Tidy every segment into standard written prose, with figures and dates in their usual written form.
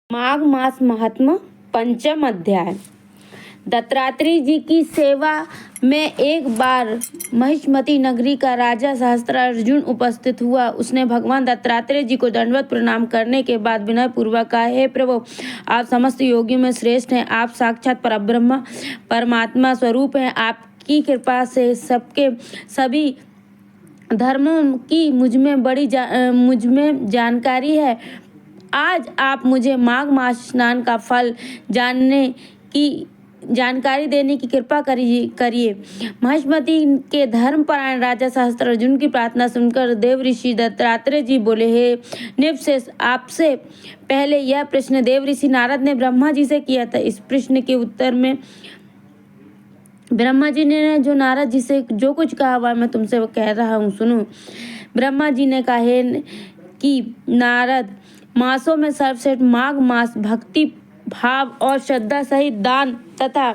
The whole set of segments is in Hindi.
माघ मास महात्मा पंचम अध्याय। दत्तात्रेय जी की सेवा में एक बार महिष्मती नगरी का राजा सहस्त्रार्जुन उपस्थित हुआ। उसने भगवान दत्तात्रेय जी को दंडवत प्रणाम करने के बाद विनय पूर्वक कहा, हे प्रभु, आप समस्त योगियों में श्रेष्ठ हैं। आप साक्षात परब्रह्म परमात्मा स्वरूप हैं। आपकी कृपा से सबके सभी धर्मों की मुझ में जानकारी है। आज आप मुझे माघ मास स्नान का फल जानकारी देने की कृपा करिए। महिष्मती के धर्मपरायण राजा सहस्त्रार्जुन की प्रार्थना सुनकर देव ऋषि दत्तात्रेय जी बोले, हे निपशेष, आपसे पहले यह प्रश्न देव ऋषि नारद ने ब्रह्मा जी से किया था। इस प्रश्न के उत्तर में ब्रह्मा जी ने जो नारद जी से जो कुछ कहा वह मैं तुमसे कह रहा हूँ, सुनो। ब्रह्मा जी ने कहा कि नारद, मासों में सर्वश्रेष्ठ माघ मास भक्ति भाव और श्रद्धा सहित दान तथा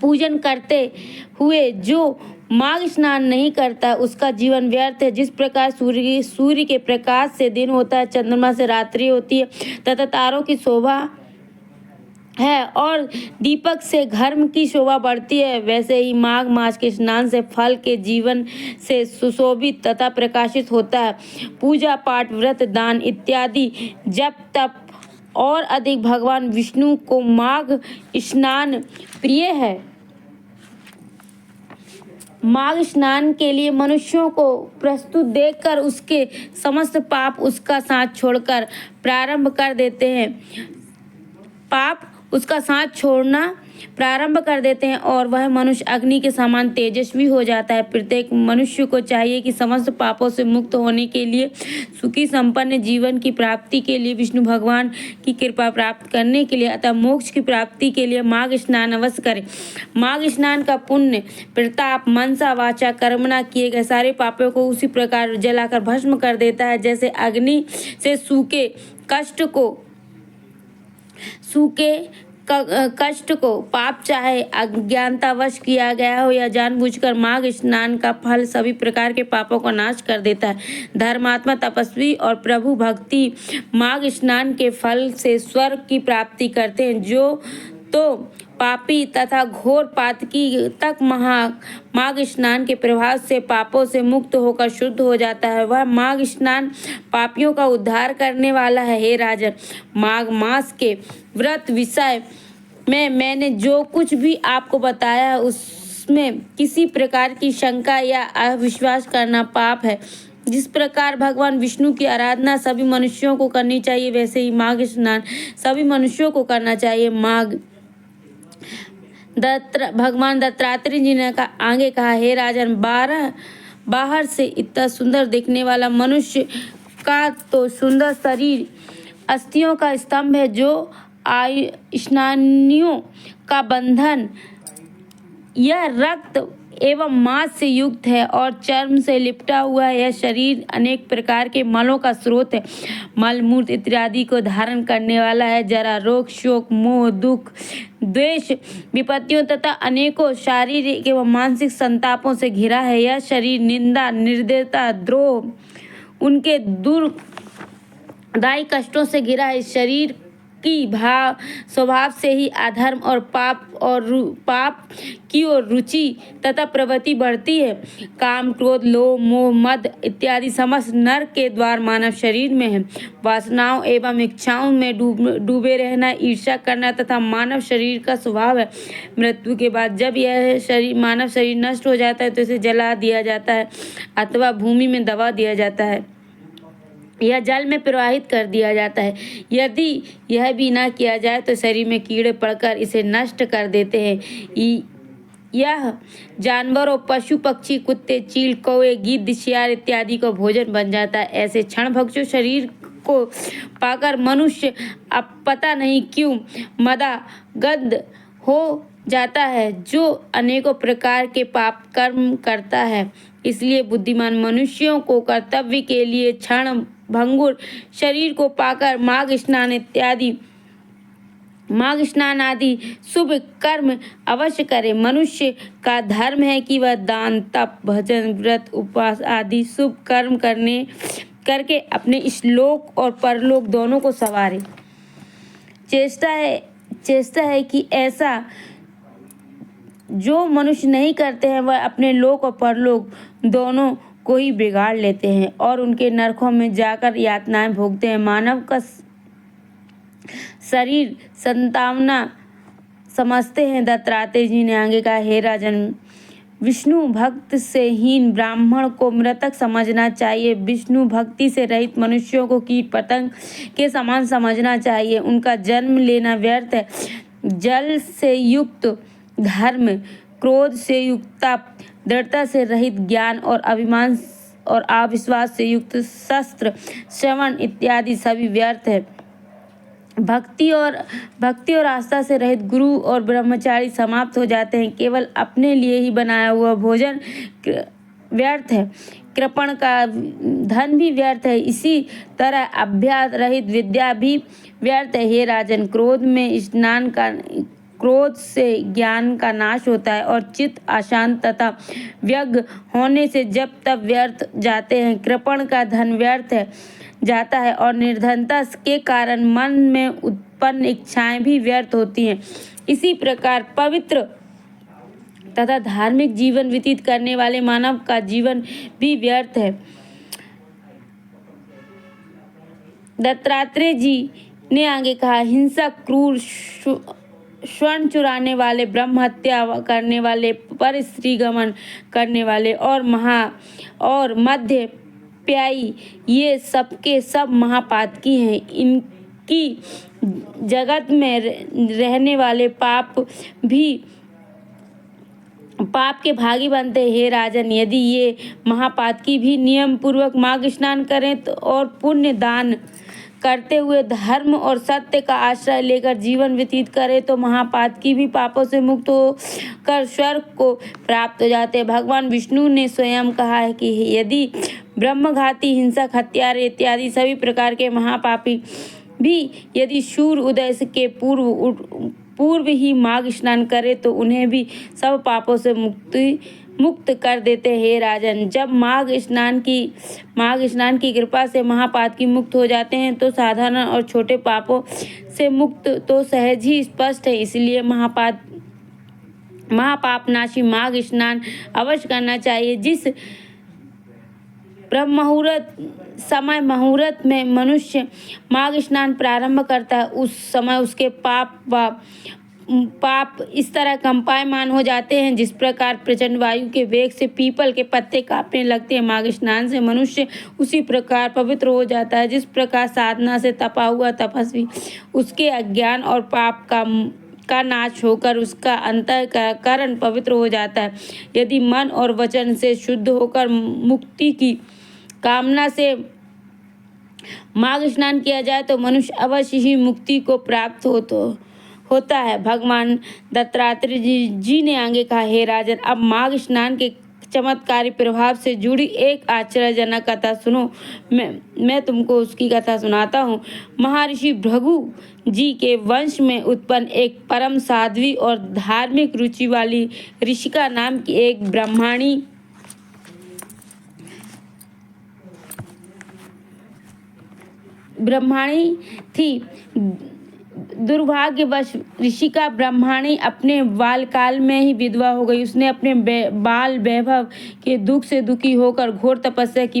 पूजन करते हुए जो माघ स्नान नहीं करता उसका जीवन व्यर्थ है। जिस प्रकार सूर्य के प्रकाश से दिन होता है, चंद्रमा से रात्रि होती है तथा तारों की शोभा है और दीपक से घर की शोभा बढ़ती है, वैसे ही माघ मास के स्नान से फल के जीवन से सुशोभित तथा प्रकाशित होता है। पूजा पाठ व्रत दान इत्यादि जप तप और अधिक भगवान विष्णु को माघ स्नान प्रिय है। माघ स्नान के लिए मनुष्यों को प्रस्तुत देखकर उसके समस्त पाप उसका साथ छोड़कर प्रारंभ कर देते हैं। उसका साथ छोड़ना प्रारंभ कर देते हैं और वह मनुष्य अग्नि के समान तेजस्वी हो जाता है। प्रत्येक मनुष्य को चाहिए कि समस्त पापों से मुक्त होने के लिए, सुखी संपन्न जीवन की प्राप्ति के लिए, विष्णु भगवान की कृपा प्राप्त करने के लिए अतः मोक्ष की प्राप्ति के लिए माघ स्नान अवश्य करें। माघ स्नान का पुण्य प्रताप मनसा वाचा कर्मणा किए गए सारे पापों को उसी प्रकार जलाकर भस्म कर देता है जैसे अग्नि से सूखे कष्ट को पाप चाहे अज्ञानतावश किया गया हो या जानबूझकर माघ स्नान का फल सभी प्रकार के पापों को नाश कर देता है। धर्मात्मा तपस्वी और प्रभु भक्ति माघ स्नान के फल से स्वर्ग की प्राप्ति करते हैं। जो तो पापी तथा घोर पातकी तक माघ स्नान के प्रभाव से पापों से मुक्त होकर शुद्ध हो जाता है, वह माघ स्नान पापियों का उद्धार करने वाला है। हे राजन, माघ मास के व्रत विषय में मैंने जो कुछ भी आपको बताया है उसमें किसी प्रकार की शंका या अविश्वास करना पाप है। जिस प्रकार भगवान विष्णु की आराधना सभी मनुष्यों को करनी चाहिए, वैसे ही माघ स्नान सभी मनुष्यों को करना चाहिए। भगवान दत्तात्रेय जी ने आगे कहा, हे राजन, बाहर से इतना सुंदर दिखने वाला मनुष्य का तो सुंदर शरीर अस्थियों का स्तंभ है, जो स्नानियों का बंधन। यह रक्त एवं मांस से युक्त है और चर्म से लिपटा हुआ है। यह शरीर अनेक प्रकार के मलों का स्रोत है, मल मूत्र इत्यादि को धारण करने वाला है। जरा रोग शोक मोह दुख द्वेष विपत्तियों तथा अनेकों शारीरिक एवं मानसिक संतापों से घिरा है। यह शरीर निंदा निर्दयता द्रोह उनके दुर्दायी कष्टों से घिरा है। इस शरीर की स्वभाव से ही अधर्म और पाप की ओर रुचि तथा प्रवृत्ति बढ़ती है। काम क्रोध लोभ मोह मद इत्यादि समस्त नरक के द्वार मानव शरीर में है। वासनाओं एवं इच्छाओं में डूबे रहना, ईर्ष्या करना तथा मानव शरीर का स्वभाव है। मृत्यु के बाद जब यह मानव शरीर नष्ट हो जाता है तो इसे जला दिया जाता है अथवा भूमि में दबा दिया जाता है या जल में प्रवाहित कर दिया जाता है। यदि यह भी न किया जाए तो शरीर में कीड़े पड़कर इसे नष्ट कर देते हैं। यह जानवरों पशु पक्षी कुत्ते चील कौवे गिद्ध शियार इत्यादि को भोजन बन जाता है। ऐसे क्षणभक्षु शरीर को पाकर मनुष्य अब पता नहीं क्यों मदागध हो जाता है, जो अनेकों प्रकार के पाप कर्म करता है। इसलिए बुद्धिमान मनुष्यों को कर्तव्य के लिए क्षण भंगुर शरीर को पाकर माघ स्नान आदि शुभ कर्म अवश्य करे। मनुष्य का धर्म है कि वह दान तप भजन व्रत उपवास आदि शुभ कर्म करके अपने इस लोक और परलोक दोनों को संवारे। चेष्टा है कि ऐसा जो मनुष्य नहीं करते हैं वह अपने लोक और परलोक दोनों को ही बिगाड़ लेते हैं और उनके नरकों में जाकर यातनाएं भोगते हैं। मानव का शरीर संतावना समझते हैं। दत्तात्रेय जी ने आगे कहा, हे राजन, विष्णु भक्त से हीन ब्राह्मण को मृतक समझना चाहिए। विष्णु भक्ति से रहित मनुष्यों को कीट पतंग के समान समझना चाहिए। उनका जन्म लेना व्यर्थ है। जल से युक्त धर्म, क्रोध से युक्त तप, दृढ़ता से रहित ज्ञान और अभिमान और अविश्वास से युक्त शस्त्र श्रवण इत्यादि सभी व्यर्थ है। भक्ति और आस्था से रहित गुरु और ब्रह्मचारी समाप्त हो जाते हैं। केवल अपने लिए ही बनाया हुआ भोजन व्यर्थ है। कृपण का धन भी व्यर्थ है। इसी तरह अभ्यास रहित विद्या भी व्यर्थ है। हे राजन, क्रोध से ज्ञान का नाश होता है और चित्त अशांत तथा व्यग्र होने से जब तब व्यर्थ जाते हैं। कृपण का धन व्यर्थ जाता है और निर्धनता के कारण मन में उत्पन्न इच्छाएं भी व्यर्थ होती हैं। इसी प्रकार पवित्र तथा धार्मिक जीवन व्यतीत करने वाले मानव का जीवन भी व्यर्थ है। दत्तात्रेय जी ने आगे कहा, हिंसक, क्रूर, स्वर्ण चुराने वाले, ब्रह्म हत्या करने वाले, पर स्त्री गमन करने वाले और मध्य प्याई, ये सबके सब महापातकी हैं। इनकी जगत में रहने वाले पाप के भागी बनते। हे राजन, यदि ये महापातकी भी नियम पूर्वक माघ स्नान करें और पुण्य दान करते हुए धर्म और सत्य का आश्रय लेकर जीवन व्यतीत करे तो महापातकी भी पापों से मुक्त होकर स्वर्ग को प्राप्त हो जाते हैं। भगवान विष्णु ने स्वयं कहा है कि यदि ब्रह्मघाती, हिंसक, हत्यारे इत्यादि सभी प्रकार के महापापी भी यदि सूर्य उदय के पूर्व ही माघ स्नान करे तो उन्हें भी सब पापों से मुक्त कर देते हैं। हे राजन, जब माघ स्नान की कृपा से महापातकी मुक्त हो जाते हैं तो साधारण और छोटे पापों से मुक्त तो सहज ही स्पष्ट है। इसलिए महापापनाशी माघ स्नान अवश्य करना चाहिए। जिस मुहूर्त में मनुष्य माघ स्नान प्रारंभ करता है उस समय उसके पाप इस तरह कंपायमान हो जाते हैं जिस प्रकार प्रचंड वायु के वेग से पीपल के पत्ते कांपने लगते हैं। माघ स्नान से मनुष्य उसी प्रकार पवित्र हो जाता है जिस प्रकार साधना से तपा हुआ तपस्वी उसके अज्ञान और पाप का नाश होकर उसका अंतःकरण पवित्र हो जाता है। यदि मन और वचन से शुद्ध होकर मुक्ति की कामना से माघ स्नान किया जाए तो मनुष्य अवश्य ही मुक्ति को प्राप्त होता है। भगवान दत्तात्रेय जी ने आगे कहा, हे राजन, अब माघ स्नान के चमत्कारी प्रभाव से जुड़ी एक आश्चर्यजनक कथा सुनो। मैं तुमको उसकी कथा सुनाता हूँ। महर्षि भृगु जी के वंश में उत्पन्न एक परम साध्वी और धार्मिक रुचि वाली ऋषिका नाम की एक ब्राह्मणी थी। दुर्भाग्यवश ऋषिका ब्राह्मणी अपने बालकाल में ही विधवा हो गई। उसने अपने बाल वैभव के दुख से दुखी होकर घोर तपस्या की।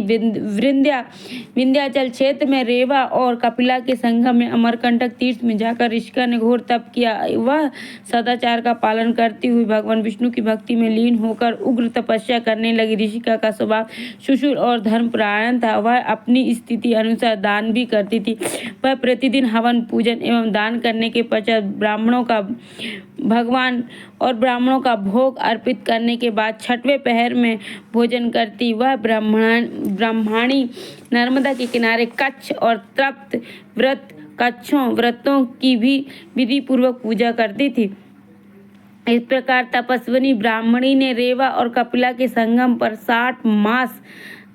विंध्याचल क्षेत्र में रेवा और कपिला के संगम में अमरकंटक तीर्थ में जाकर ऋषिका ने घोर तप किया। वह सदाचार का पालन करती हुई भगवान विष्णु की भक्ति में लीन होकर उग्र तपस्या करने लगी। ऋषिका का स्वभाव सुशील और धर्मपरायण था। वह अपनी स्थिति अनुसार दान भी करती थी। वह प्रतिदिन हवन, पूजन एवं दान करने के पश्चात ब्राह्मणों का भोग अर्पित करने के बाद छठवें पहर में भोजन करती। वह ब्राह्मणी नर्मदा के किनारे कच्छ और तृप्त व्रतों की भी विधि पूर्वक पूजा करती थी। इस प्रकार तपस्विनी ब्राह्मणी ने रेवा और कपिला के संगम पर 60 मास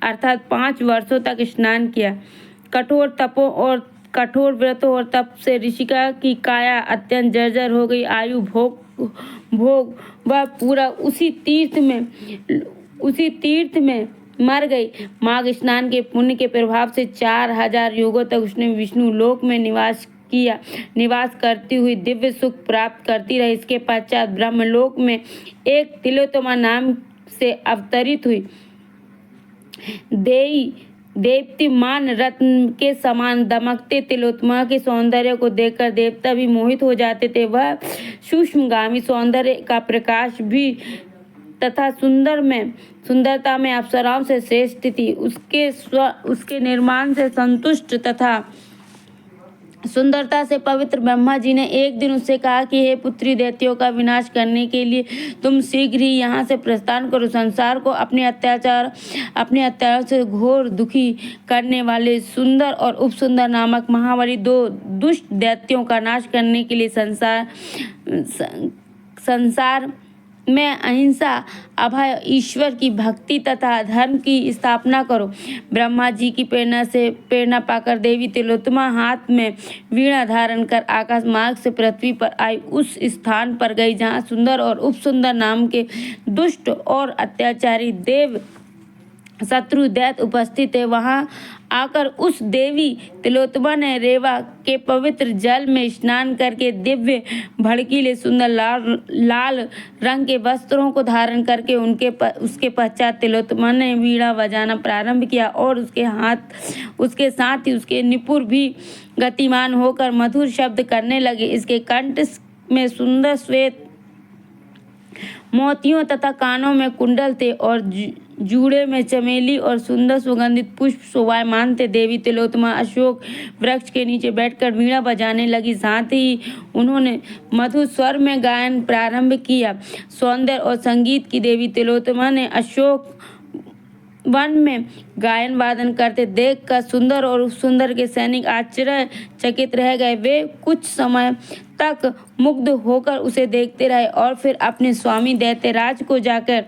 अर्थात 5 वर्षों तक स्नान किया। कठोर व्रतों और तप से ऋषिका की काया अत्यंत जर्जर हो गई। आयु भोग वह पूरा उसी तीर्थ में मर गई। माघ स्नान के पुण्य के प्रभाव से 4000 युगों तक उसने विष्णु लोक में निवास किया निवास करती हुई दिव्य सुख प्राप्त करती रही। इसके पश्चात ब्रह्मलोक में एक तिलोत्तमा नाम से अवतरित हुई। देप्तिमान रत्न के समान दमकते तिलोत्तमा के सौंदर्य को देखकर देवता भी मोहित हो जाते थे। वह सूक्ष्मगामी सौंदर्य का प्रकाश भी तथा सुंदरता में अप्सराओं से श्रेष्ठ थी। उसके निर्माण से संतुष्ट तथा सुंदरता से पवित्र ब्रह्मा जी ने एक दिन उससे कहा कि हे पुत्री, दैत्यों का विनाश करने के लिए तुम शीघ्र ही यहाँ से प्रस्थान करो। संसार को अपने अत्याचार से घोर दुखी करने वाले सुंदर और उपसुंदर नामक महाबली दो दुष्ट दैत्यों का नाश करने के लिए संसार में अहिंसा, अभय, ईश्वर की भक्ति तथा धर्म की स्थापना करो। ब्रह्मा जी की प्रेरणा पाकर देवी तिलोत्तमा हाथ में वीणा धारण कर आकाश मार्ग से पृथ्वी पर आई। उस स्थान पर गई जहाँ सुंदर और उपसुंदर नाम के दुष्ट और अत्याचारी देव शत्रु दैत्य उपस्थित है। वहां आकर उस देवी तिलोत्तमा ने रेवा के पवित्र जल में स्नान करके दिव्य भड़कीले सुंदर लाल रंग के वस्त्रों को धारण करके उसके पश्चात तिलोत्तमा ने वीणा बजाना प्रारंभ किया और उसके साथ ही उसके निपुर भी गतिमान होकर मधुर शब्द करने लगे। इसके कंठ में सुंदर श्वेत मोतियों तथा कानों में कुंडल थे और जूड़े में चमेली और सुंदर सुगंधित पुष्प शोभायमान थे। देवी तिलोत्तमा अशोक वृक्ष के नीचे बैठकर वीणा बजाने लगी। साथ ही उन्होंने मधुर स्वर में गायन प्रारंभ किया। सौंदर्य और संगीत की देवी तिलोत्तमा ने अशोक वन में गायन वादन करते देखकर सुंदर और सुंदर के सैनिक आश्चर्यचकित रह गए। वे कुछ समय तक मुग्ध होकर उसे देखते रहे और फिर अपने स्वामी दैत्यराज को जाकर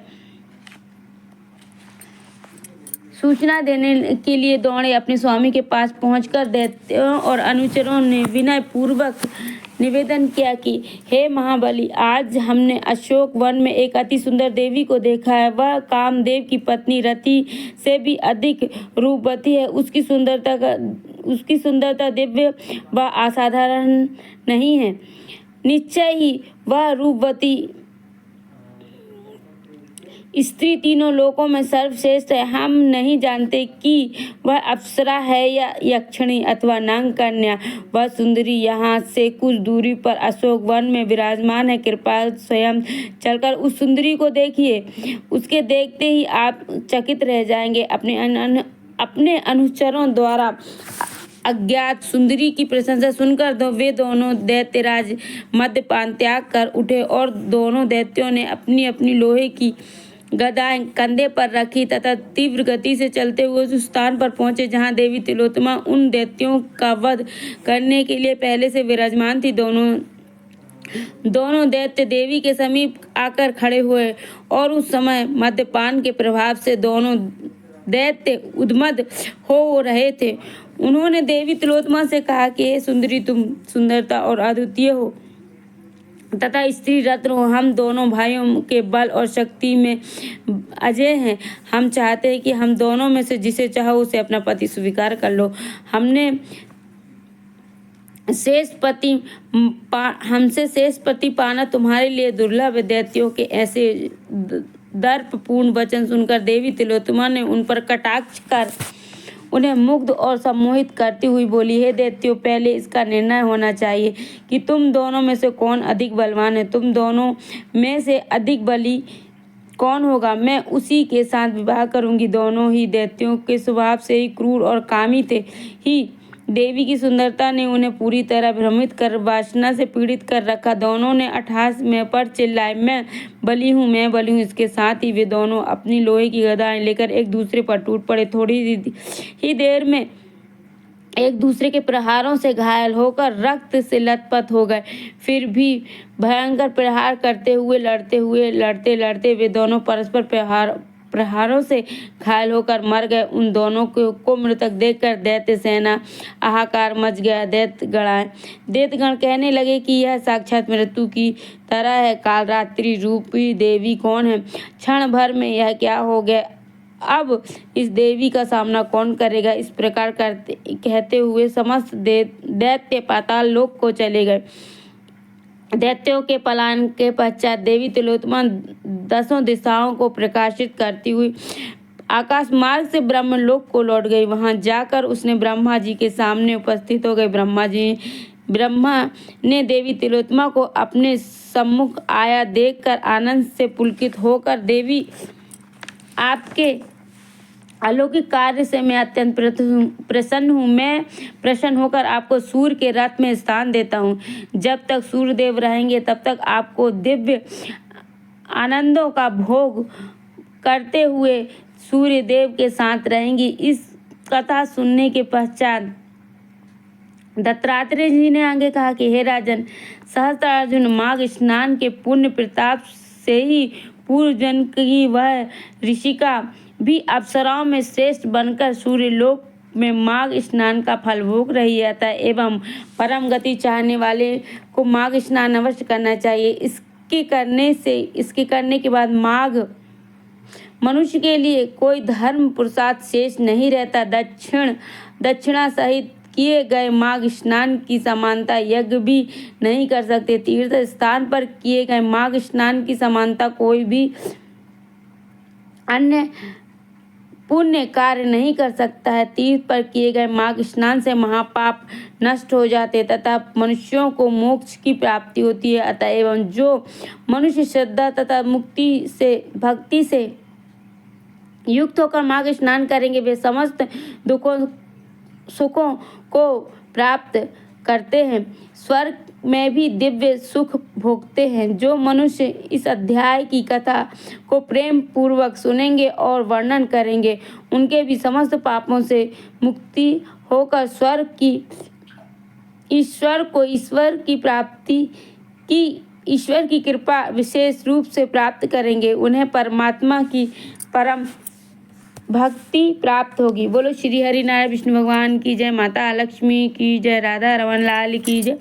सूचना देने के लिए दौड़े। अपने स्वामी के पास पहुंचकर दैत्यों और अनुचरों ने विनय पूर्वक निवेदन किया कि हे महाबली, आज हमने अशोक वन में एक अति सुंदर देवी को देखा है। वह कामदेव की पत्नी रति से भी अधिक रूपवती है। उसकी सुंदरता दिव्य व असाधारण नहीं है। निश्चय ही वह रूपवती स्त्री तीनों लोकों में सर्वश्रेष्ठ है। हम नहीं जानते कि वह अप्सरा है या यक्षिणी अथवा नाग कन्या। वह सुंदरी यहाँ से कुछ दूरी पर अशोक वन में विराजमान है। कृपया स्वयं चलकर उस सुंदरी को देखिए। उसके देखते ही आप चकित रह जाएंगे। अपने अनुचरों द्वारा अज्ञात सुंदरी की प्रशंसा सुनकर वे दोनों दैत्यराज मद्यपान त्याग कर उठे और दोनों दैत्यों ने अपनी अपनी लोहे की गदाएं कंधे पर रखी तथा तीव्र गति से चलते हुए उस स्थान पर पहुंचे जहां देवी तिलोत्तमा उन दैत्यों का वध करने के लिए पहले से विराजमान थी। दोनों दैत्य देवी के समीप आकर खड़े हुए और उस समय मद्यपान के प्रभाव से दोनों दैत्य उन्मत्त हो रहे थे। उन्होंने देवी तिलोत्तमा से कहा कि हे सुंदरी, तुम सुंदरता और अद्वितीय हो तथा स्त्री रत्न हो। हम दोनों भाइयों के बल और शक्ति में अजय हैं। हम चाहते हैं कि हम दोनों में से जिसे चाहो उसे अपना पति स्वीकार कर लो। हमसे शेष पति पाना तुम्हारे लिए दुर्लभ है। दैत्यों के ऐसे दर्पपूर्ण वचन सुनकर देवी तिलोत्तमा ने उन पर कटाक्ष कर उन्हें मुग्ध और सम्मोहित करती हुई बोली, हे दैत्यों, पहले इसका निर्णय होना चाहिए कि तुम दोनों में से कौन अधिक बलवान है। तुम दोनों में से अधिक बली कौन होगा, मैं उसी के साथ विवाह करूंगी। दोनों ही दैत्यों के स्वभाव से ही क्रूर और कामी थे। ही देवी की सुंदरता ने उन्हें पूरी तरह भ्रमित कर वासना से पीड़ित कर रखा। दोनों ने अट्टहास में पर चिल्लाए, मैं बली हूँ, मैं बली हूँ। इसके साथ ही वे दोनों अपनी लोहे की गदाएं लेकर एक दूसरे पर टूट पड़े। थोड़ी ही देर में एक दूसरे के प्रहारों से घायल होकर रक्त से लथपथ हो गए। फिर भी भयंकर प्रहार करते हुए लड़ते लड़ते वे दोनों परस्पर प्रहारों से घायल होकर मर गए। उन दोनों को मृतक देखकर दैत्य सेना हाहाकार मच गया। दैत्यगण कहने लगे कि यह साक्षात मृत्यु की तरह है। कालरात्रि रूपी देवी कौन है? क्षण भर में यह क्या हो गया? अब इस देवी का सामना कौन करेगा। इस प्रकार कहते हुए समस्त दैत्य पाताल लोक को चले गए। दैत्यों के पलायन के पश्चात देवी तिलोत्तमा 10 दिशाओं को प्रकाशित करती हुई आकाश मार्ग से ब्रह्मलोक को लौट गई। वहां जाकर उसने ब्रह्मा जी के सामने उपस्थित हो गई। ब्रह्मा ने देवी तिलोत्तमा को अपने सम्मुख आया देखकर आनंद से पुलकित होकर, देवी आपके अलौकिक कार्य से मैं अत्यंत प्रसन्न हूँ। मैं प्रसन्न होकर आपको सूर्य के रथ में स्थान देता हूँ। जब तक सूर्यदेव रहेंगे तब तक आपको दिव्य आनंदों का भोग करते हुए सूर्यदेव के साथ रहेंगी। इस कथा सुनने के पश्चात दत्तात्रेय जी ने आगे कहा कि हे राजन, सहस्त्रार्जुन माघ स्नान के पुण्य प्रताप से ही पूर्व जन्म की वह ऋषिका भी अप्सराओं में श्रेष्ठ बनकर सूर्यलोक में माघ स्नान का फल भोग रही है। अतः एवं परम गति चाहने वाले को माघ स्नान अवश्य करना चाहिए। इसके करने के बाद माघ मनुष्य के लिए कोई धर्म पुरुषार्थ शेष नहीं रहता। दक्षिणा सहित किए गए माघ स्नान की समानता यज्ञ भी नहीं कर सकते। तीर्थ स्थान पर किए गए माघ स्नान की समानता कोई भी अन्य पुण्य कार्य नहीं कर सकता है। तीर्थ पर किए गए माघ स्नान से महापाप नष्ट हो जाते तथा मनुष्यों को मोक्ष की प्राप्ति होती है। अतः एवं जो मनुष्य श्रद्धा तथा भक्ति से युक्त होकर माघ स्नान करेंगे वे समस्त सुखों को प्राप्त करते हैं, स्वर्ग में भी दिव्य सुख भोगते हैं। जो मनुष्य इस अध्याय की कथा को प्रेम पूर्वक सुनेंगे और वर्णन करेंगे उनके भी समस्त पापों से मुक्ति होकर ईश्वर की कृपा विशेष रूप से प्राप्त करेंगे। उन्हें परमात्मा की परम भक्ति प्राप्त होगी। बोलो श्री हरि नारायण विष्णु भगवान की जय, माता लक्ष्मी की जय, राधा रमन लाल की जय।